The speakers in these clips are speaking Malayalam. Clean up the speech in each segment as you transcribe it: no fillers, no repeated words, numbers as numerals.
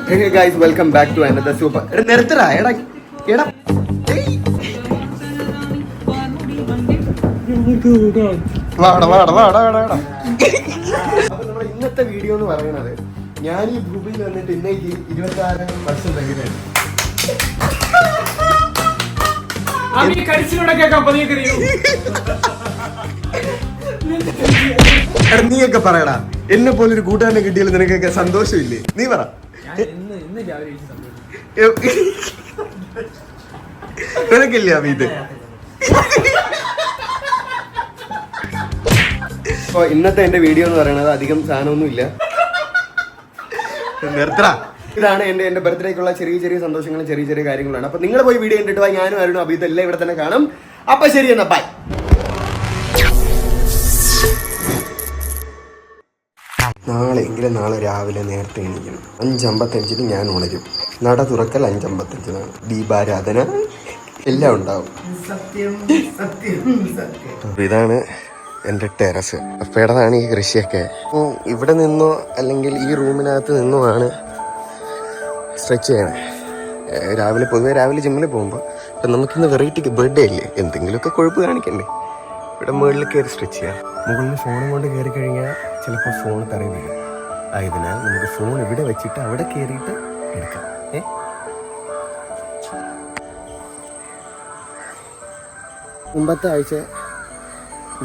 Hey guys, welcome back to another super. നിർത്തടാ എടാ എടാ വാടാ വാടാ വാടാ വാടാ. അപ്പൊ നമ്മുടെ ഇന്നത്തെ വീഡിയോ എന്ന് പറയുന്നത് ഞാൻ ഈ ഭൂമിയിൽ വന്നിട്ട് ഇന്നേക്ക് 26 വർഷം കഴിഞ്ഞാണ്. നീയൊക്കെ പറയടാ, എന്നെ പോലെ ഒരു കൂട്ടുകാരനെ കിട്ടിയാൽ നിനക്കൊക്കെ സന്തോഷമില്ലേ? നീ പറ. നിനക്കില്ല ഇത്. അപ്പൊ ഇന്നത്തെ എന്റെ വീഡിയോ എന്ന് പറയുന്നത് അധികം സാധനമൊന്നും ഇല്ല. നിർത്തടാ. ഇതാണ് എന്റെ ബർത്ത്ഡേക്കുള്ള ചെറിയ ചെറിയ സന്തോഷങ്ങളും ചെറിയ ചെറിയ കാര്യങ്ങളാണ്. അപ്പൊ നിങ്ങൾ പോയി വീഡിയോ കണ്ടിട്ട് പോയി. ഞാനും ആരും അഭിത് എല്ലാം ഇവിടെ തന്നെ കാണും. അപ്പൊ ശരി എന്നാ ബൈ. നാളെ രാവിലെ നേരത്തെ എണീക്കണം. 5:55 ഞാൻ ഉണരും. നട തുറക്കൽ 5:55 ദീപാരാധന എല്ലാം ഉണ്ടാവും. ഇതാണ് എൻ്റെ ടെറസ്. അപ്പേടതാണ് ഈ കൃഷിയൊക്കെ. ഇവിടെ നിന്നോ അല്ലെങ്കിൽ ഈ റൂമിനകത്ത് നിന്നോ ആണ് സ്ട്രെച്ച് ചെയ്യണേ. പൊതുവെ രാവിലെ ജിമ്മിൽ പോകുമ്പോൾ ഇപ്പം നമുക്കിന്ന് വെറൈറ്റിക്ക് ബർത്ത്ഡേ അല്ലേ, എന്തെങ്കിലുമൊക്കെ കൊഴുപ്പ് കാണിക്കണ്ടേ. ഇവിടെ മുകളിൽ കയറി സ്ട്രെച്ച് ചെയ്യാം. മുകളിൽ ഫോണും കൊണ്ട് കയറി കഴിഞ്ഞാൽ ചിലപ്പോൾ ഫോൺ തറയിൽ വീഴും. ആയതിനാൽ നമുക്ക് ഫോൺ ഇവിടെ വെച്ചിട്ട് അവിടെ കയറിയിട്ട് എടുക്കാം. മുമ്പത്തെ ആഴ്ച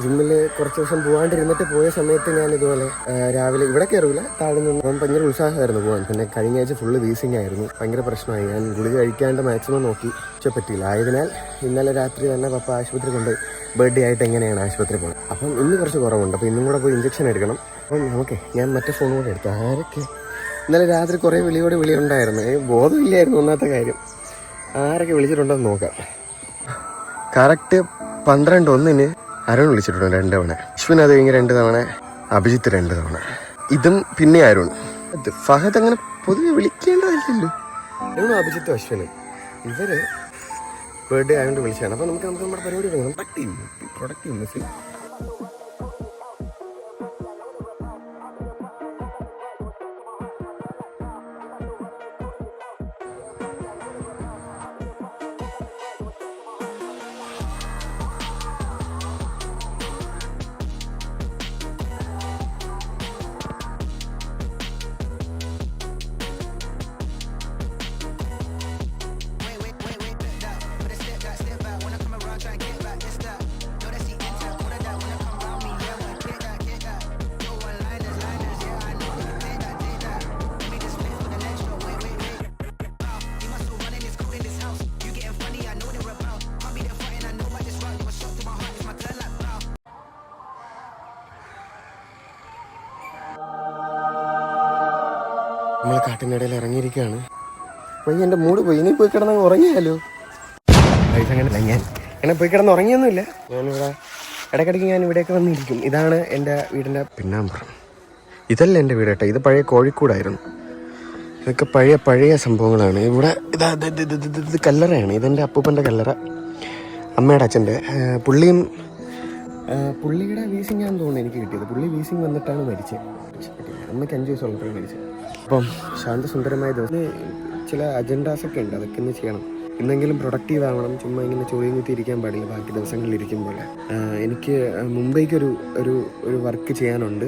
ജിമ്മിൽ കുറച്ച് ദിവസം പോകാണ്ടിരുന്നിട്ട് പോയ സമയത്ത് ഞാൻ ഇതുപോലെ രാവിലെ ഇവിടെ കയറൂല, താഴെ നിന്ന് ഭയങ്കര ഉത്സാഹമായിരുന്നു പോകാൻ. പിന്നെ കഴിഞ്ഞ ആഴ്ച ഫുള്ള് വീസിങ് ആയിരുന്നു, ഭയങ്കര പ്രശ്നമായി. ഞാൻ ഗുളിക കഴിക്കാണ്ട് മാക്സിമം നോക്കി, പക്ഷെ പറ്റിയില്ല. ആയതിനാൽ ഇന്നലെ രാത്രി തന്നെ പപ്പ ആശുപത്രി കൊണ്ട് ബർത്ത്ഡേ ആയിട്ട് എങ്ങനെയാണ് ആശുപത്രി പോകുന്നത്. അപ്പം ഇന്ന് കുറച്ച് കുറവുണ്ട്. അപ്പോൾ ഇന്നും കൂടെ പോയി ഇഞ്ചക്ഷൻ എടുക്കണം. അപ്പം ഓക്കെ, ഞാൻ മറ്റേ ഫോൺ കൂടെ എടുത്തു. ആരൊക്കെ ഇന്നലെ രാത്രി കുറേ വിളിയുണ്ടായിരുന്നു. ബോധമില്ലായിരുന്നു ഒന്നാമത്തെ കാര്യം. ആരൊക്കെ വിളിച്ചിട്ടുണ്ടോയെന്ന് നോക്കാം. കറക്റ്റ് 12:01 അരുൺ വിളിച്ചിട്ടുണ്ട് 2 തവണ. അശ്വിൻ അത് കഴിഞ്ഞ് 2 തവണ, അഭിജിത്ത് 2 തവണ. ഇതും പിന്നെ അരുൺ. ഫഹദ് അങ്ങനെ പൊതുവെ വിളിക്കേണ്ടതില്ലല്ലോ. അരുണും അഭിജിത്തും അശ്വിനും ഇവര് ബർത്ത്ഡേ ആയതുകൊണ്ട് വിളിച്ചതാണ്. അപ്പോൾ നമുക്ക് നമ്മുടെ പരിപാടി തുടങ്ങണം. Product missing. നമ്മൾ കാട്ടിനിടയിൽ ഇറങ്ങിയിരിക്കുകയാണ്. പോയി എൻ്റെ മൂഡ് പോയി. ഇനി പോയി കിടന്ന് ഉറങ്ങിയാലോ? അങ്ങനെ ഞാൻ പോയി കിടന്ന് ഉറങ്ങിയൊന്നുമില്ല. ഞാനിവിടെ ഇടയ്ക്കിടയ്ക്ക് ഞാൻ ഇവിടെയൊക്കെ വന്നിരിക്കും. ഇതാണ് എൻ്റെ വീടിൻ്റെ പിന്നാമ്പുറം. ഇതല്ല എൻ്റെ വീട് കേട്ടോ, ഇത് പഴയ കോഴിക്കോടായിരുന്നു. ഇതൊക്കെ പഴയ സംഭവങ്ങളാണ്. ഇവിടെ ഇത് കല്ലറയാണ്. ഇതെൻ്റെ അപ്പൂപ്പൻ്റെ കല്ലറ, അമ്മയുടെ അച്ഛൻ്റെ. പുള്ളിയുടെ വീസിങ് ആണെന്ന് തോന്നുന്നു എനിക്ക് കിട്ടിയത്. പുള്ളി വീസിങ് വന്നിട്ടാണ് മരിച്ചത്. അമ്മയ്ക്ക് 5 വയസ്സുള്ളപ്പോഴും മരിച്ചത്. അപ്പം ശാന്തസുന്ദരമായ ദിവസം ചില അജണ്ടാസൊക്കെ ഉണ്ട്, അതൊക്കെ ഇന്ന് ചെയ്യണം. ഇന്നെങ്കിലും പ്രൊഡക്റ്റീവ് ആവണം. ചുമ്മാ ഇങ്ങനെ ചോദ്യം കുത്തി ഇരിക്കാൻ പാടില്ല ബാക്കി ദിവസങ്ങളിൽ ഇരിക്കുമ്പോൾ. എനിക്ക് മുംബൈക്കൊരു ഒരു വർക്ക് ചെയ്യാനുണ്ട്.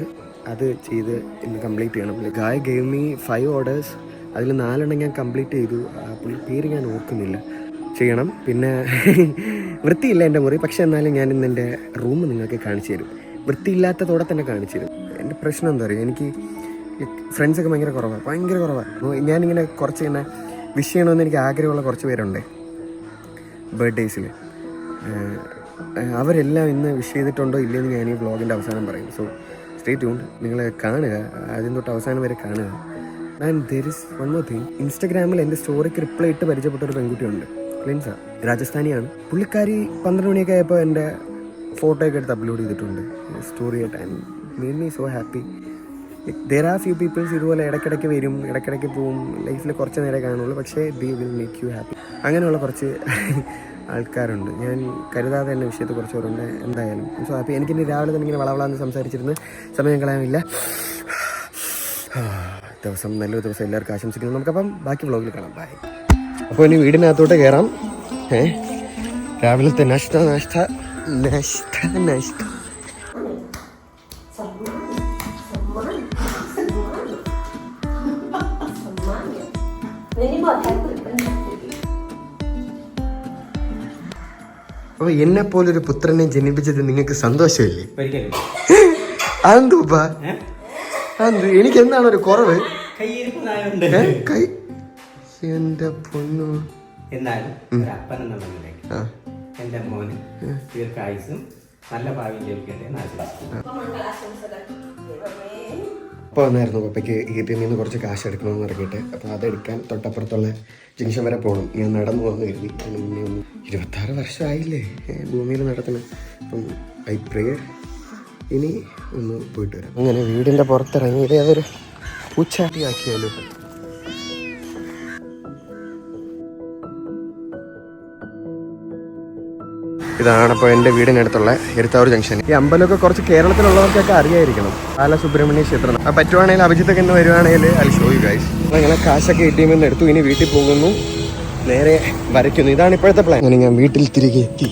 അത് ചെയ്ത് ഇന്ന് കംപ്ലീറ്റ് ചെയ്യണം. ഗായ് ഗേവ് മീ 5 ഓർഡേഴ്സ്. അതിൽ 4 ഞാൻ കംപ്ലീറ്റ് ചെയ്തു. പുള്ളി പേര് ഞാൻ ഓർക്കുന്നില്ല. ചെയ്യണം. പിന്നെ വൃത്തിയില്ല എൻ്റെ മുറി, പക്ഷെ എന്നാലും ഞാൻ ഇന്ന് എൻ്റെ റൂം നിങ്ങൾക്ക് കാണിച്ചു തരും. വൃത്തിയില്ലാത്തതോടെ തന്നെ കാണിച്ചു തരും. എൻ്റെ പ്രശ്നം എന്താ പറയുക, എനിക്ക് ഫ്രണ്ട്സൊക്കെ ഭയങ്കര കുറവാണ്. ഞാനിങ്ങനെ കുറച്ച് ഇങ്ങനെ വിഷ് ചെയ്യണമെന്ന് എനിക്ക് ആഗ്രഹമുള്ള കുറച്ച് പേരുണ്ട് ബർത്ത്ഡേയ്സിൽ. അവരെല്ലാം ഇന്ന് വിഷ് ചെയ്തിട്ടുണ്ടോ ഇല്ലയെന്ന് ഞാൻ ഈ വ്ളോഗിൻ്റെ അവസാനം പറയും. So stay tuned. നിങ്ങൾ കാണുക, ആദ്യം തൊട്ട് അവസാനം വരെ കാണുക. And there is one more thing. ഇൻസ്റ്റാഗ്രാമിൽ എൻ്റെ സ്റ്റോറിക്ക് റിപ്ലൈ ഇട്ട് പരിചയപ്പെട്ട ഒരു പെൺകുട്ടിയുണ്ട്. ലിൻസ, രാജസ്ഥാനിയാണ്. പുള്ളിക്കാരി 12 മണിയൊക്കെ ആയപ്പോൾ എൻ്റെ ഫോട്ടോയൊക്കെ എടുത്ത് അപ്ലോഡ് ചെയ്തിട്ടുണ്ട് സ്റ്റോറി ആയിട്ട്. And made me so happy. There are few peoples ഇതുപോലെ ഇടയ്ക്കിടയ്ക്ക് വരും, ഇടയ്ക്കിടയ്ക്ക് പോവും. ലൈഫിൽ കുറച്ച് നേരം കാണുള്ളൂ, പക്ഷേ they will make you happy. അങ്ങനെയുള്ള കുറച്ച് ആൾക്കാരുണ്ട്. ഞാൻ കരുതാതെ തന്നെ വിഷയത്തെ കുറച്ചവരുണ്ട്. എന്തായാലും സോ ഹാപ്പി. എനിക്കിനി രാവിലെ തന്നെ ഇങ്ങനെ വളവളാന്ന് സംസാരിച്ചിരുന്ന് സമയം കളയാനില്ല. ദിവസം നല്ലൊരു ദിവസം എല്ലാവർക്കും ആശംസിക്കുന്നു. നമുക്കപ്പം ബാക്കി വ്ളോഗിൽ കാണാം. ബൈ. അപ്പോൾ ഇനി വീടിനകത്തോട്ട് കയറാം. രാവിലത്തെ നാഷ്ത. അപ്പൊ എന്നെ പോലൊരു പുത്രനെ ജനിപ്പിച്ചത് നിങ്ങൾക്ക് സന്തോഷമില്ലേ? അതെന്തൂപ്പാ എനിക്ക് എന്താണ് ഒരു കുറവ്? കൈ എന്റെ പൊന്നു. എന്നാലും അപ്പൻ എന്നുള്ള നിലയ്ക്ക് എന്റെ മോന് ദീർഘായുസും നല്ല ഭാവിയും ലഭിക്കട്ടെ എന്ന് ആശംസിക്കുന്നു. അപ്പോൾ വന്നായിരുന്നു പപ്പയ്ക്ക് ATM നിന്ന് കുറച്ച് കാശ് എടുക്കണമെന്ന് ഇറങ്ങിയിട്ട്. അപ്പോൾ അതെടുക്കാൻ തൊട്ടപ്പുറത്തുള്ള ജംഗ്ഷൻ വരെ പോകണം. ഞാൻ നടന്നു വന്നു കരുതി. ഇനി 26 വർഷമായില്ലേ ഭൂമിയിൽ നടത്തുന്നത്. അപ്പം ഐ പ്രേ ഇനി ഒന്ന് പോയിട്ട് വരാം. അങ്ങനെ വീടിൻ്റെ പുറത്തിറങ്ങിയത് അതൊരു പൂച്ചാട്ടിയാക്കിയാലോ. ഇതാണിപ്പോൾ എൻ്റെ വീടിനടുത്തുള്ള എരുത്താവൂർ ജംഗ്ഷൻ. ഈ അമ്പലമൊക്കെ കുറച്ച് കേരളത്തിലുള്ളവർക്കൊക്കെ അറിയായിരിക്കണം. ബാലസുബ്രഹ്മണ്യ ക്ഷേത്രം. പറ്റുവാണെങ്കിൽ അഭിജിത്തൊക്കെ ഇന്ന് വരുവാണെങ്കിൽ അത് ഷോ യു ഗൈസ്. അങ്ങനെ കാശൊക്കെ ATM നിന്ന് എടുത്തു. ഇനി വീട്ടിൽ പോകുന്നു, നേരെ വരയ്ക്കുന്നു. ഇതാണ് ഇപ്പോഴത്തെ പ്ലാൻ. അങ്ങനെ ഞാൻ വീട്ടിൽ തിരികെ എത്തി.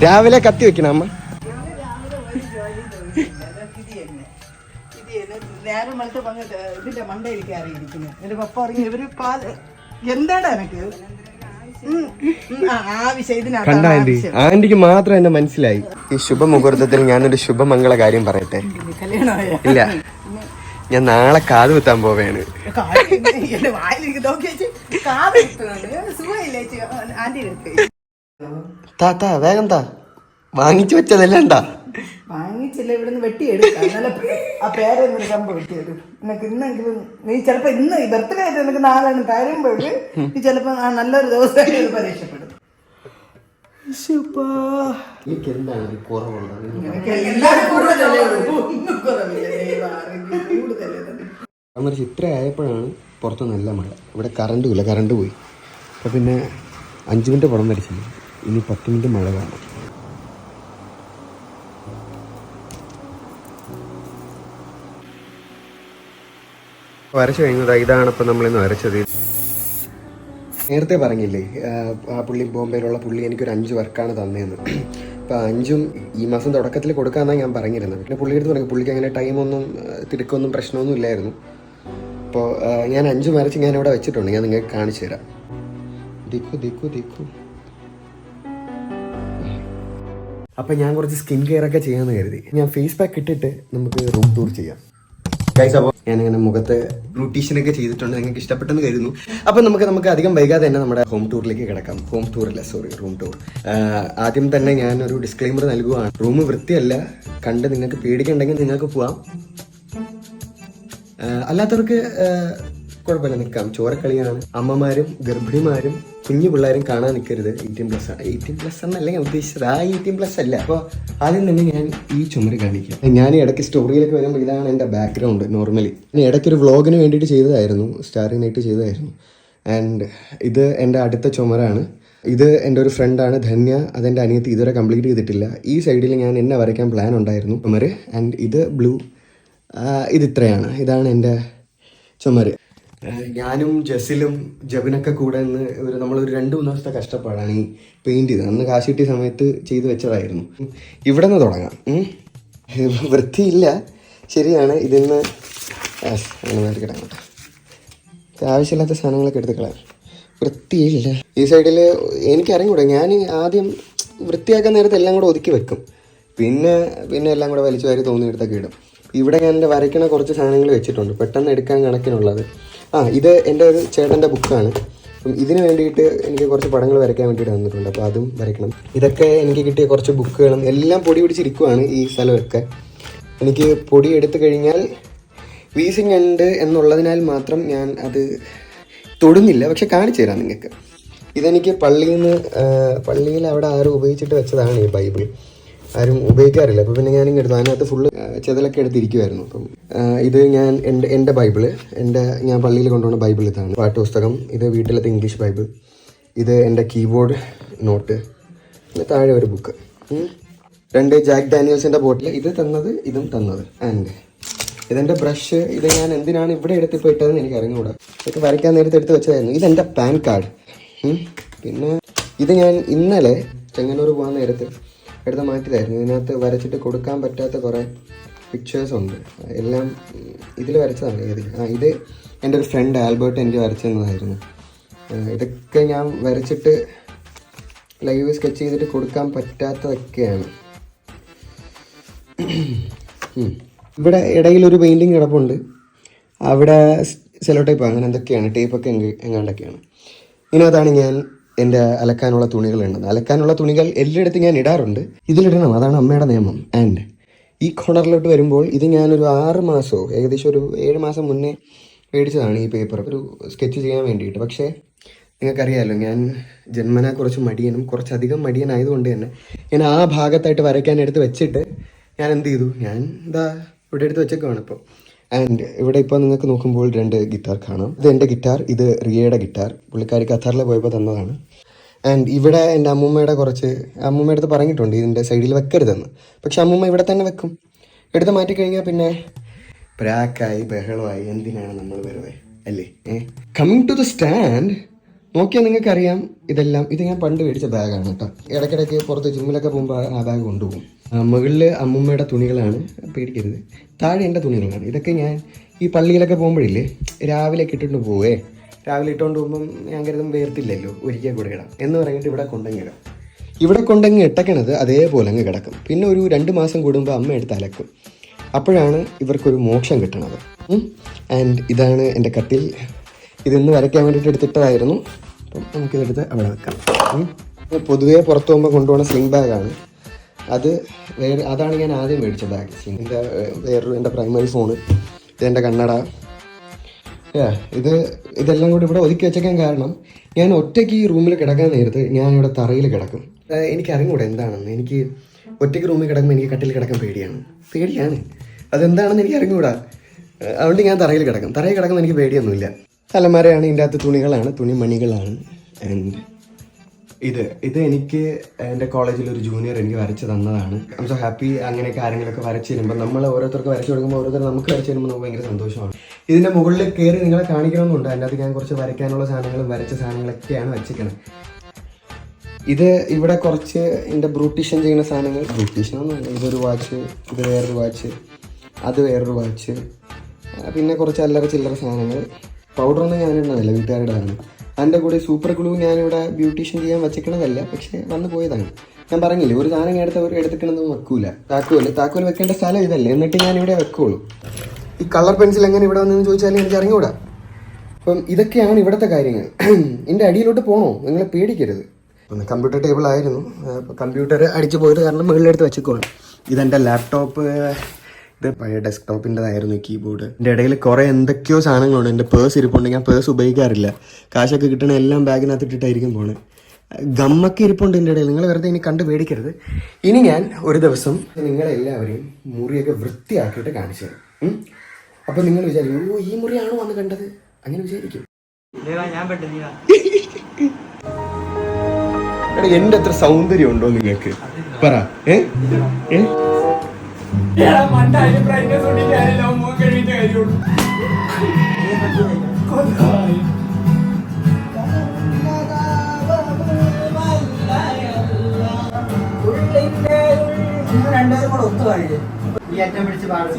രാവിലെ കത്തി വെക്കണം അമ്മ. ഇതിന്റെ മണ്ടയിലേക്ക് അറിയിരിക്കുന്നു. എന്റെ പപ്പ അറിഞ്ഞു ഇവര് എന്താണ് എനക്ക് കണ്ട ആന്റിക്ക് മാത്രം എന്നെ മനസ്സിലായി. ഈ ശുഭമുഹൂർത്തത്തിൽ ഞാനൊരു ശുഭമംഗള കാര്യം പറയട്ടെ. ഇല്ല, ഞാൻ നാളെ കാത് കുത്താൻ പോവുകയാണ്. താ വേഗം താ, വാങ്ങിച്ചു വെച്ചതല്ല. വാങ്ങിച്ചില്ല, ഇവിടുന്ന് വെട്ടിയെടുക്കാം. ആ പേരൊന്നും സംഭവം വെട്ടിയെടുക്കും. നിനക്ക് ഇന്നെങ്കിലും നീ ചിലപ്പോ ഇന്ന് ബർത്ത്ഡേ ആയിട്ട് നിനക്ക് നാളെ തരുമ്പോൾ നീ ചിലപ്പോ നല്ലൊരു ദിവസമായിട്ട് പരീക്ഷപ്പെടും. ചിത്ര ആയപ്പോഴാണ് പുറത്ത് നല്ല മഴ. ഇവിടെ കറണ്ടുമില്ല, കറണ്ട് പോയി. അപ്പം പിന്നെ 5 മിനിറ്റ് പടം വരച്ചില്ല. ഇനി 10 മിനിറ്റ് മഴ കാണാം. വരച്ചു കഴിഞ്ഞത് ഇതാണ്. ഇപ്പം നമ്മളിന്ന് വരച്ചത്. നേരത്തെ പറഞ്ഞില്ലേ ആ പുള്ളി ബോംബെയിലുള്ള പുള്ളി എനിക്കൊരു 5 വർക്കാണ് തന്നതെന്ന്. അപ്പോൾ 5ഉം ഈ മാസം തുടക്കത്തിൽ കൊടുക്കാമെന്നാണ് ഞാൻ പറഞ്ഞിരുന്നത്. പിന്നെ പുള്ളിയെടുത്ത് പറഞ്ഞു പുള്ളിക്ക് അങ്ങനെ ടൈമൊന്നും തിടുക്കൊന്നും പ്രശ്നമൊന്നും ഇല്ലായിരുന്നു. അപ്പോൾ ഞാൻ 5 വരച്ച് ഞാൻ ഇവിടെ വെച്ചിട്ടുണ്ട്. ഞാൻ നിങ്ങൾക്ക് കാണിച്ചു തരാം. ദിക്കു. അപ്പം ഞാൻ കുറച്ച് സ്കിൻ കെയർ ഒക്കെ ചെയ്യാമെന്ന് കരുതി. ഞാൻ ഫേസ് പാക്ക് ഇട്ടിട്ട് നമുക്ക് റൂം ടൂർ ചെയ്യാം. അപ്പോൾ ഞാനിങ്ങനെ മുഖത്ത് ബ്യൂട്ടീഷ്യനൊക്കെ ചെയ്തിട്ടുണ്ട്. നിങ്ങൾക്ക് ഇഷ്ടപ്പെട്ടെന്ന് കരുതുന്നു. അപ്പം നമുക്ക് അധികം വൈകാതെ തന്നെ നമ്മുടെ ഹോം ടൂറിലേക്ക് കിടക്കാം. Room tour. ആദ്യം തന്നെ ഞാനൊരു ഡിസ്ക്ലെയിമർ നൽകുകയാണ്. റൂം വൃത്തിയല്ല, കണ്ട് നിങ്ങൾക്ക് പേടിക്കുന്നുണ്ടെങ്കിൽ നിങ്ങൾക്ക് പോവാം. അല്ലാത്തവർക്ക് കുഴപ്പമില്ല, നിൽക്കാം. ചോരക്കളിയാണ്. അമ്മമാരും ഗർഭിണിമാരും കുഞ്ഞു പിള്ളേരും കാണാൻ നിൽക്കരുത്. 18+ ആണ്. 18+ എന്നല്ല ഞാൻ ഉദ്ദേശിച്ചത്, ആ 18+ അല്ല. അപ്പോൾ ആദ്യം തന്നെ ഞാൻ ഈ ചുമര് കാണിക്കാം. ഞാൻ ഇടയ്ക്ക് സ്റ്റോറിയിലൊക്കെ വരുമ്പോൾ ഇതാണ് എൻ്റെ ബാക്ക്ഗ്രൗണ്ട്. നോർമലി ഞാൻ ഇടയ്ക്കൊരു വ്ളോഗിന് വേണ്ടിയിട്ട് ചെയ്തതായിരുന്നു, സ്റ്റാറിംഗ് നൈറ്റ് ചെയ്തതായിരുന്നു. ആൻഡ് ഇത് എൻ്റെ അടുത്ത ചുമരാണ്. ഇത് എൻ്റെ ഒരു ഫ്രണ്ടാണ് ധന്യ, അതെൻ്റെ അനിയത്തി ഇതുവരെ കംപ്ലീറ്റ് ചെയ്തിട്ടില്ല. ഈ സൈഡിൽ ഞാൻ എന്നെ വരയ്ക്കാൻ പ്ലാൻ ഉണ്ടായിരുന്നു ചുമര്. ആൻഡ് ഇത് ബ്ലൂ, ഇത് ഇത്രയാണ്. ഇതാണ് എൻ്റെ ചുമര്. ഞാനും ജസിലും ജബിനൊക്കെ കൂടെ നമ്മളൊരു 2-3 ദിവസത്തെ കഷ്ടപ്പാടാണ് ഈ പെയിൻറ് ചെയ്തത്. അന്ന് കാശ് കിട്ടിയ സമയത്ത് ചെയ്ത് വെച്ചതായിരുന്നു. ഇവിടെ നിന്ന് തുടങ്ങാം. വൃത്തിയില്ല, ശരിയാണ്. ഇതിന്ന് കിടങ്ങട്ടെ, ആവശ്യമില്ലാത്ത സാധനങ്ങളൊക്കെ എടുത്ത് കളയാം. വൃത്തിയില്ല. ഈ സൈഡിൽ എനിക്കറിഞ്ഞൂടെ, ഞാൻ ആദ്യം വൃത്തിയാക്കാൻ നേരത്തെ എല്ലാം കൂടെ ഒതുക്കി വെക്കും. പിന്നെ എല്ലാം കൂടെ വലിച്ചു വാരി തോന്നിയെടുത്തൊക്കെ ഇടും. ഇവിടെ ഞാൻ എൻ്റെ വരയ്ക്കണ കുറച്ച് സാധനങ്ങൾ വെച്ചിട്ടുണ്ട്, പെട്ടെന്ന് എടുക്കാൻ കണക്കിനുള്ളത്. ഇത് എൻ്റെ ഒരു ചേട്ടൻ്റെ ബുക്കാണ്. അപ്പം ഇതിന് വേണ്ടിയിട്ട് എനിക്ക് കുറച്ച് പടങ്ങൾ വരയ്ക്കാൻ വേണ്ടിയിട്ട് തന്നിട്ടുണ്ട്. അപ്പോൾ അതും വരയ്ക്കണം. ഇതൊക്കെ എനിക്ക് കിട്ടിയ കുറച്ച് ബുക്കുകളും എല്ലാം പൊടി പിടിച്ചിരിക്കുവാണ്. ഈ സ്ഥലമൊക്കെ എനിക്ക് പൊടി എടുത്തു കഴിഞ്ഞാൽ വീസിങ് ഉണ്ട് എന്നുള്ളതിനാൽ മാത്രം ഞാൻ അത് തൊടുന്നില്ല. പക്ഷെ കാണിച്ചു തരാം നിങ്ങൾക്ക്. ഇതെനിക്ക് പള്ളിയിൽ അവിടെ ആരും ഉപയോഗിച്ചിട്ട് വെച്ചതാണ് ഈ ബൈബിൾ. ആരും ഉപയോഗിക്കാറില്ല. അപ്പോൾ പിന്നെ ഞാനിങ്ങ് എടുത്തു. അതിനകത്ത് ഫുള്ള് ചെതലൊക്കെ എടുത്തിരിക്കുമായിരുന്നു. അപ്പം ഇത് എൻ്റെ ബൈബിള്, ഞാൻ പള്ളിയിൽ കൊണ്ടുപോകുന്ന ബൈബിൾ ഇതാണ്. പാട്ടുപുസ്തകം. ഇത് വീട്ടിലത്തെ ഇംഗ്ലീഷ് ബൈബിൾ. ഇത് എൻ്റെ കീബോർഡ് നോട്ട്. പിന്നെ താഴെ ഒരു ബുക്ക്. 2 ജാക്ക് ഡാനിയൽസിൻ്റെ ബോട്ടിൽ. ഇത് തന്നത്, ഇതും തന്നത്. ആൻഡ് ഇതെൻ്റെ ബ്രഷ്. ഇത് ഞാൻ എന്തിനാണ് ഇവിടെ എടുത്തിപ്പോൾ ഇട്ടതെന്ന് എനിക്ക് അറിഞ്ഞുകൂടാ. ഇതൊക്കെ വരയ്ക്കാൻ നേരത്തെ എടുത്ത് വെച്ചതായിരുന്നു. ഇതെൻ്റെ പാൻ കാർഡ്. പിന്നെ ഇത് ഞാൻ ഇന്നലെ ചെങ്ങന്നൂർ പോകാൻ നേരത്ത് എടുത്ത് മാറ്റിയതായിരുന്നു. ഇതിനകത്ത് വരച്ചിട്ട് കൊടുക്കാൻ പറ്റാത്ത കുറേ പിക്ചേഴ്സ് ഉണ്ട്. എല്ലാം ഇതിൽ വരച്ചതാണ്. ഇത് എൻ്റെ ഒരു ഫ്രണ്ട് ആൽബർട്ട് എനിക്ക് വരച്ചു തന്നതായിരുന്നു. ഇതൊക്കെ ഞാൻ വരച്ചിട്ട് ലൈവ് സ്കെച്ച് ചെയ്തിട്ട് കൊടുക്കാൻ പറ്റാത്തതൊക്കെയാണ്. ഇവിടെ ഇടയിലൊരു പെയിൻറ്റിങ് കിടപ്പുണ്ട്. അവിടെ സെലോ ടൈപ്പ് അങ്ങനെ എന്തൊക്കെയാണ്, ടേപ്പൊക്കെ എങ്ങാണ്ടൊക്കെയാണ്. ഇതിനകത്താണ് ഞാൻ എൻ്റെ അലക്കാനുള്ള തുണികളുണ്ട്. അലക്കാനുള്ള തുണികൾ എല്ലായിടത്തും ഞാൻ ഇടാറുണ്ട്. ഇതിലിടണം, അതാണ് അമ്മയുടെ നിയമം. ആൻഡ് ഈ കോർണറിലോട്ട് വരുമ്പോൾ ഇത് ഞാനൊരു 6 മാസമോ ഏകദേശം ഒരു 7 മാസം മുന്നേ മേടിച്ചതാണ് ഈ പേപ്പർ, ഒരു സ്കെച്ച് ചെയ്യാൻ വേണ്ടിയിട്ട്. പക്ഷേ നിങ്ങൾക്കറിയാമല്ലോ, ഞാൻ ജന്മന കുറച്ച് മടിയനും, കുറച്ചധികം മടിയനായതുകൊണ്ട് തന്നെ ഞാൻ ആ ഭാഗത്തായിട്ട് വരയ്ക്കാൻ എടുത്ത് വെച്ചിട്ട് ഞാൻ എന്ത് ചെയ്തു, ഞാൻ ഇതാ ഇവിടെ എടുത്ത് വെച്ചേക്കുവാണ് ഇപ്പോൾ. ആൻഡ് ഇവിടെ ഇപ്പോൾ നിങ്ങൾക്ക് നോക്കുമ്പോൾ 2 ഗിറ്റാർ കാണാം. ഇത് എൻ്റെ ഗിറ്റാർ, ഇത് റിയയുടെ ഗിറ്റാർ. പുള്ളിക്കാരി ഖത്തറിൽ പോയപ്പോൾ തന്നതാണ്. ആൻഡ് ഇവിടെ എൻ്റെ അമ്മൂമ്മയുടെ അമ്മൂമ്മയുടെ അടുത്ത് പറഞ്ഞിട്ടുണ്ട് ഇതിൻ്റെ സൈഡിൽ വെക്കരുതെന്ന്. പക്ഷെ അമ്മൂമ്മ ഇവിടെ തന്നെ വെക്കും. എടുത്ത് മാറ്റിക്കഴിഞ്ഞാൽ പിന്നെ പ്രാക്കായി ബഹളമായി. എന്തിനാണ് നമ്മൾ വെറുതെ അല്ലേ? കമ്മിങ് ടു ദ സ്റ്റാൻഡ് നോക്കിയാൽ നിങ്ങൾക്കറിയാം ഇതെല്ലാം. ഇത് ഞാൻ പണ്ട് മേടിച്ച ബാഗാണ് കേട്ടോ. ഇടയ്ക്കിടയ്ക്ക് പുറത്ത് ജിമ്മിലൊക്കെ പോകുമ്പോൾ ആ ബാഗ് കൊണ്ടുപോകും. മുകളിൽ അമ്മൂമ്മയുടെ തുണികളാണ്, പേടിക്കരുത്. താഴെ എൻ്റെ തുണികളാണ്. ഇതൊക്കെ ഞാൻ ഈ പള്ളിയിലൊക്കെ പോകുമ്പോഴില്ലേ രാവിലെ ഇട്ടിട്ട് പോവേ. രാവിലെ ഇട്ടുകൊണ്ട് പോകുമ്പം ഞാൻ കരുതും വേർത്തില്ലല്ലോ, ഒരിക്കൽ കൂടെ ഇടാം എന്ന് പറഞ്ഞിട്ട് ഇവിടെ കൊണ്ടങ്ങിടാം. ഇവിടെ കൊണ്ടങ്ങ് ഇട്ടക്കണത് അതേപോലെ അങ്ങ് കിടക്കും. പിന്നെ ഒരു 2 മാസം കൂടുമ്പോൾ അമ്മ എടുത്ത് അലക്കും. അപ്പോഴാണ് ഇവർക്കൊരു മോക്ഷം കിട്ടണത്. ആൻഡ് ഇതാണ് എൻ്റെ കട്ടിൽ. ഇതൊന്ന് വരയ്ക്കാൻ വേണ്ടിയിട്ട് എടുത്തിട്ടതായിരുന്നു. അപ്പം നമുക്കിതെടുത്ത് അവിടെ വെക്കാം. പൊതുവേ പുറത്ത് പോകുമ്പോൾ കൊണ്ടുപോകുന്ന സ്ലിംഗ് ബാഗാണ് അത്. അതാണ് ഞാൻ ആദ്യം മേടിച്ച ബാഗ്. എൻ്റെ വേറൊരു എൻ്റെ പ്രൈമറി ഫോണ്, ഇതെൻ്റെ കണ്ണട. ഇതെല്ലാം കൂടി ഇവിടെ ഒതുക്കി വെച്ചേക്കാൻ കാരണം ഞാൻ ഒറ്റയ്ക്ക് ഈ റൂമിൽ കിടക്കാൻ നേരത്ത് ഞാനിവിടെ തറയിൽ കിടക്കും. എനിക്കറിഞ്ഞൂടെ എന്താണെന്ന്. എനിക്ക് ഒറ്റയ്ക്ക് റൂമിൽ കിടക്കുമ്പോൾ എനിക്ക് കട്ടിൽ കിടക്കാൻ പേടിയാണ്. അതെന്താണെന്ന് എനിക്ക് അറിഞ്ഞൂടാ. അതുകൊണ്ട് ഞാൻ തറയിൽ കിടക്കും. തറയിൽ കിടക്കുമ്പോൾ എനിക്ക് പേടിയൊന്നുമില്ല. തലമാരയാണ്, ഇതിൻ്റെ അകത്ത് തുണികളാണ്, തുണിമണികളാണ്. ആൻഡ് ഇത് എനിക്ക് എൻ്റെ കോളേജിൽ ഒരു ജൂനിയർ എനിക്ക് വരച്ച് തന്നതാണ്. I M so happy. അങ്ങനെയൊക്കെ ആരെങ്കിലുമൊക്കെ വരച്ച് തരുമ്പോൾ, നമ്മൾ ഓരോരുത്തർക്ക് വരച്ച് കൊടുക്കുമ്പോൾ ഓരോരുത്തർ നമുക്ക് വരച്ച് തരുമ്പോൾ നമുക്ക് ഭയങ്കര സന്തോഷമാണ്. ഇതിൻ്റെ മുകളിൽ കയറി നിങ്ങളെ കാണിക്കണമെന്നുണ്ട്. അതിൻ്റെ അകത്ത് ഞാൻ കുറച്ച് വരയ്ക്കാനുള്ള സാധനങ്ങളും വരച്ച സാധനങ്ങളൊക്കെയാണ് വെച്ചിരിക്കുന്നത്. ഇത് ഇവിടെ കുറച്ച് എൻ്റെ ബ്യൂട്ടീഷ്യൻ ചെയ്യുന്ന സാധനങ്ങൾ. ബ്യൂട്ടീഷ്യനൊന്നുമല്ല, ഇതൊരു വാച്ച്, ഇത് വേറൊരു വാച്ച്, അത് വേറൊരു വാച്ച്, പിന്നെ കുറച്ച് അല്ലറ ചില്ലറ സാധനങ്ങൾ. പൗഡറൊന്നും ഞാനിടുന്നതല്ല, വീട്ടുകാരുടെതാണ്. അതിൻ്റെ കൂടെ സൂപ്പർ ഗ്ലൂ ഞാനിവിടെ ബ്യൂട്ടീഷ്യൻ ചെയ്യാൻ വച്ചിക്കണതല്ല, പക്ഷേ വന്നു പോയതാണ്. ഞാൻ പറഞ്ഞില്ലേ, ഒരു സാധനം എടുത്തിക്കണമെന്ന് വെക്കൂല. താക്കോൽ വെക്കേണ്ട സ്ഥലം ഇതല്ലേ, എന്നിട്ട് ഞാൻ ഇവിടെ വെക്കുള്ളൂ. ഈ കളർ പെൻസിൽ എങ്ങനെ ഇവിടെ വന്നെന്ന് ചോദിച്ചാൽ എനിക്ക് അറിഞ്ഞുകൂടാ. അപ്പം ഇതൊക്കെയാണ് ഇവിടുത്തെ കാര്യങ്ങൾ. ഇതിൻ്റെ അടിയിലോട്ട് പോകണോ, നിങ്ങളെ പേടിക്കരുത്. ഒന്ന് കമ്പ്യൂട്ടർ ടേബിൾ ആയിരുന്നു, കമ്പ്യൂട്ടർ അടിച്ചു പോയത് കാരണം മുകളിലെടുത്ത് വെച്ചേക്കുവാണ്. ഇതെൻ്റെ ലാപ്ടോപ്പ്, ഇത് പഴയ ഡെസ്ക്ടോപ്പിൻ്റെതായിരുന്നു കീബോർഡ്. എൻ്റെ ഇടയിൽ കുറേ എന്തൊക്കെയോ സാധനങ്ങളുണ്ട്. എൻ്റെ പേഴ്സ് ഇരിപ്പുണ്ട്. ഞാൻ പേഴ്സ് ഉപയോഗിക്കാറില്ല. കാശൊക്കെ കിട്ടണ എല്ലാം ബാഗിനകത്ത് ഇട്ടിട്ടായിരിക്കും പോണത്. ഗമ്മൊക്കെ ഇരിപ്പുണ്ട് എൻ്റെ ഇടയിൽ. നിങ്ങൾ വെറുതെ ഇനി കണ്ട് പേടിക്കരുത്. ഇനി ഞാൻ ഒരു ദിവസം നിങ്ങളെല്ലാവരെയും മുറിയൊക്കെ വൃത്തിയാക്കിയിട്ട് കാണിച്ചു തരാം. അപ്പം നിങ്ങൾ വിചാരിക്കും, ഓ ഈ മുറിയാണോ വന്ന് കണ്ടത്, അങ്ങനെ വിചാരിക്കും. എടാ, എൻ്റെ അത്ര സൗന്ദര്യം ഉണ്ടോ നിങ്ങൾക്ക്? പറ. രണ്ടുപേരും കൂടെ ഒത്തു കഴിഞ്ഞു ഈ ഏറ്റവും പിടിച്ച് പാടും.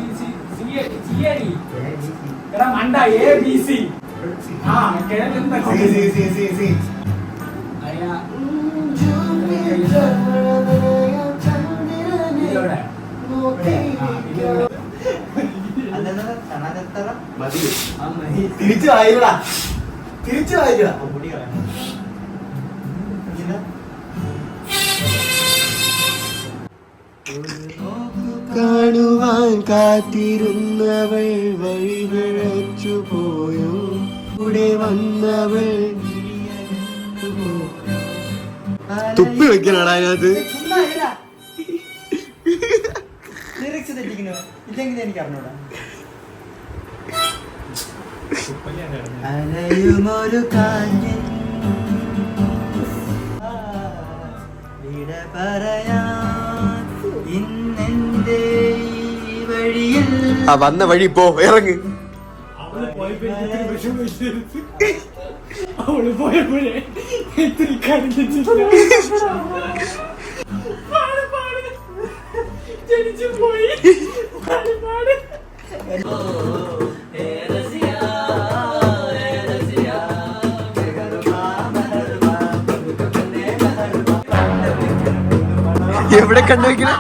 തിരിച്ചു വായിക്കടാ, തിരിച്ചു വായിക്കടാ. കാണുവാൻ കാത്തിരുന്നവൾ വഴി വിഴച്ചു പോയോ, കൂടെ വന്നവൾ തുപ്പി വെക്കണടാ അതിനകത്ത്. എനിക്ക് അറിഞ്ഞൂടാ. അലയുമൊരു കാഞ്ഞൻ വിട പറയാൻ ഇന്നെന്റെ ഈ വഴി ആ വന്ന വഴി പോ ഇറങ്ങ്. അവള് പോയപ്പോഴേ ഇത്തിരി കരഞ്ഞിട്ടില്ല. ജനിച്ചു പോയി. എവിടെ കണ്ടുവെക്കണേ?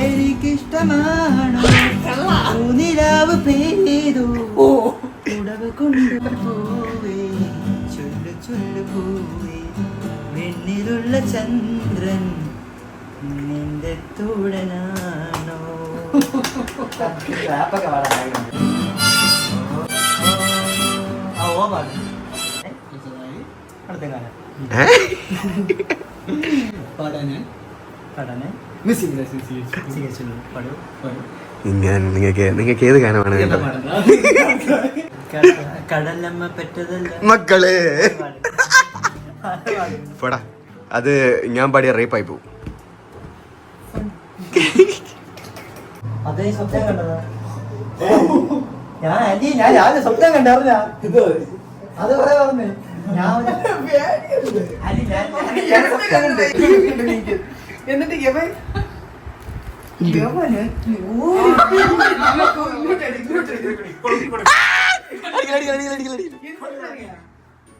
എനിക്കിഷ്ടമാണോ നിലാവ് പെയ്തു ഉടവ് കൊണ്ടുപോവേ ചൊല്ലു ചൊല്ലു പോവേ വെണ്ണിലുള്ള ചന്ദ്രൻ നിന്റെ തോടനാണോ. നിങ്ങൾക്ക് ഏത് ഗാനമാണ് വേണ്ടത്? കടലമ്മ പെറ്റതല്ല മക്കളെ പോടാ, അത് ഞാൻ പാടിയ റേപ്പായി പോവും. അതേ സ്വപ്നം കണ്ടതാ. ഞാൻ രാവിലെ സ്വപ്നം കണ്ടറിഞ്ഞ അത് പറയാ പറഞ്ഞേ. എന്നിട്ട്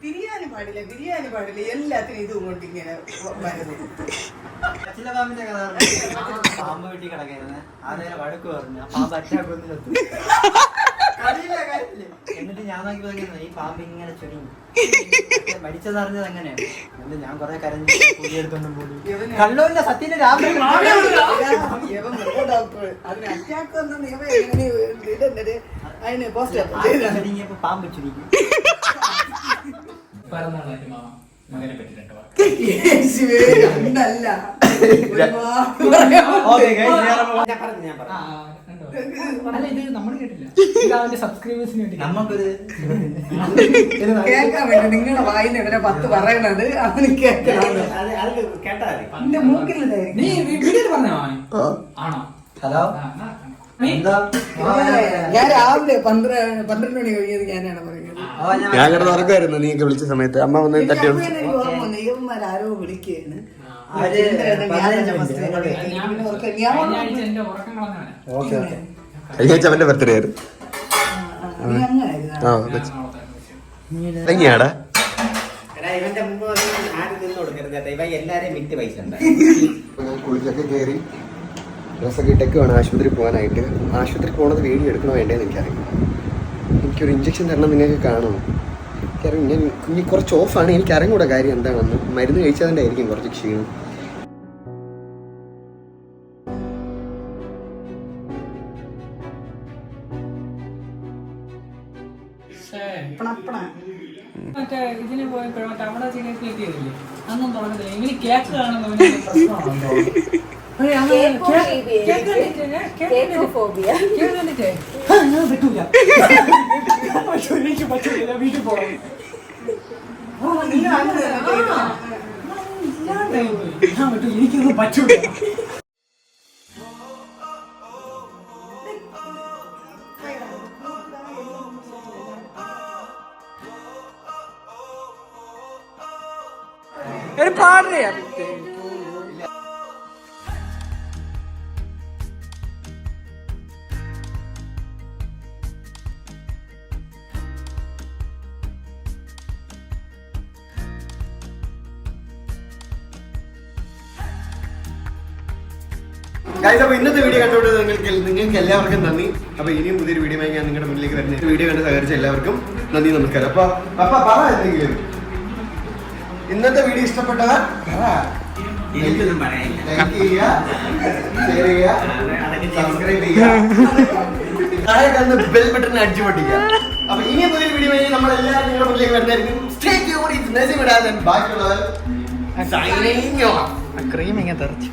ബിരിയാണി പാടില്ല, ബിരിയാണി പാടില്ല, എല്ലാത്തിനും ഇത് കൊണ്ട് ഇങ്ങനെ പാമ്പ് വീട്ടിൽ കിടക്കായിരുന്നു. അതേപോലെ വഴക്ക് പറഞ്ഞു പാമ്പ് അറ്റാക്കൊന്നും എന്നിട്ട് ഞാൻ നോക്കി പറയുന്നത് ഈ പാമ്പ് ഇങ്ങനെ ചൊരിഞ്ഞു മരിച്ചതറിഞ്ഞത് എങ്ങനെയാണ്. എന്നിട്ട് ഞാൻ കൊറേ കരഞ്ഞു പുതിയെടുത്തോണ്ടും പോയി കള്ളൂരിന്റെ സത്യന്റെ രാവിലെ അതിന് അറ്റാക്ക് അതിന് പോസ്റ്റ് പാമ്പ് ചുരുങ്ങി. മകനെ പറ്റില്ല. അല്ല ഇത് നമ്മൾ കേട്ടില്ല. ഇത് അവന്റെ സബ്സ്ക്രൈബേഴ്സിന് വേണ്ടി നമുക്കൊരു കേൾക്കാൻ വേണ്ടി നിങ്ങളുടെ വായിന്ന് ഇവരെ 10 പറയണത് അവന് കേൾക്കണം. എന്റെ മൂക്കിലുണ്ടായിരിക്കും. നീ വീഡിയോയിൽ പറഞ്ഞോ? ആണോ? ഹലോ ഞാൻ രാവിലെ 12 മണി കഴിഞ്ഞത് ഞാനാണ് പറയുന്നത്. ഞാൻ കിടന്ന് ഉറക്കമായിരുന്നു നീ വിളിച്ച സമയത്ത്. അമ്മ വന്ന് തട്ടി ഇവന്മാരാരോ വിളിക്കുകയാണ്. കഴിഞ്ഞ അവന്റെ ബർത്ത്ഡേ ആയിരുന്നു. എങ്ങനെയാടാ ഇവന്റെ മുമ്പ് ആരും നിന്ന് കൊടുക്കരുത്. ഇവ എല്ലാരെയും വിറ്റ് പൈസ ഉണ്ട്. കുളിച്ചൊക്കെ കയറി ഡ്രസ്സൊക്കെ ഇട്ടൊക്കെ വേണം ആശുപത്രി പോകാനായിട്ട്. ആശുപത്രി പോകണത് വീഡിയോ എടുക്കണോ വേണ്ടേന്ന് എനിക്കറിയാം. എനിക്കൊരു ഇഞ്ചക്ഷൻ തരണം നിങ്ങൾക്ക് കാണുമോ? എനിക്കറിയാം. ഞാൻ ഇനി കുറച്ച് ഓഫാണ്. എനിക്കറിയാം കൂടെ കാര്യം എന്താണെന്ന്. മരുന്ന് കഴിച്ചതിൻ്റെ ആയിരിക്കും കുറച്ച് ക്ഷീണം. മറ്റേ ഇതിന് പോയപ്പോഴും മറ്റേ അവിടെ ചിക്കൻ കിട്ടിയതില്ലേ അന്നും തുടങ്ങത്തില്ല. ഇങ്ങനെ കേക്ക് കാണുന്നവന് പ്രശ്നമാണോ? വീട്ടിൽ പോകണം. എനിക്കൊന്നും പറ്റൂല. പാടേ അപ്പൊ ഇന്നത്തെ വീഡിയോ കണ്ടുകൊണ്ട് നിങ്ങൾക്ക് എല്ലാവർക്കും നന്ദി. അപ്പൊ ഇനിയും പുതിയൊരു വീഡിയോ ഞാൻ നിങ്ങളുടെ മുന്നിലേക്ക് വരുന്നത്. വീഡിയോ കണ്ട് സഹകരിച്ച എല്ലാവർക്കും നന്ദി, നമസ്കാരം. അപ്പൊ പറ എന്തെങ്കിലും. ഇന്നത്തെ വീഡിയോ ഇഷ്ടപ്പെട്ടവർ എനിക്കൊന്നും പറയാനില്ല. ലൈക്ക് ചെയ്യുക, ഷെയർ ചെയ്യുക, സബ്സ്ക്രൈബ് ചെയ്യുക, ബെൽ ബട്ടൺ അടിച്ചു പൊട്ടിക്കുക. അപ്പൊ ഇനിയും പുതിയൊരു വീഡിയോ നമ്മളെല്ലാവരും നിങ്ങളുടെ മുന്നിലേക്ക് വരുന്നതായിരിക്കും. ബാക്കിയുള്ളവർ ക്രീം ഇങ്ങനെ തെറിച്ചു.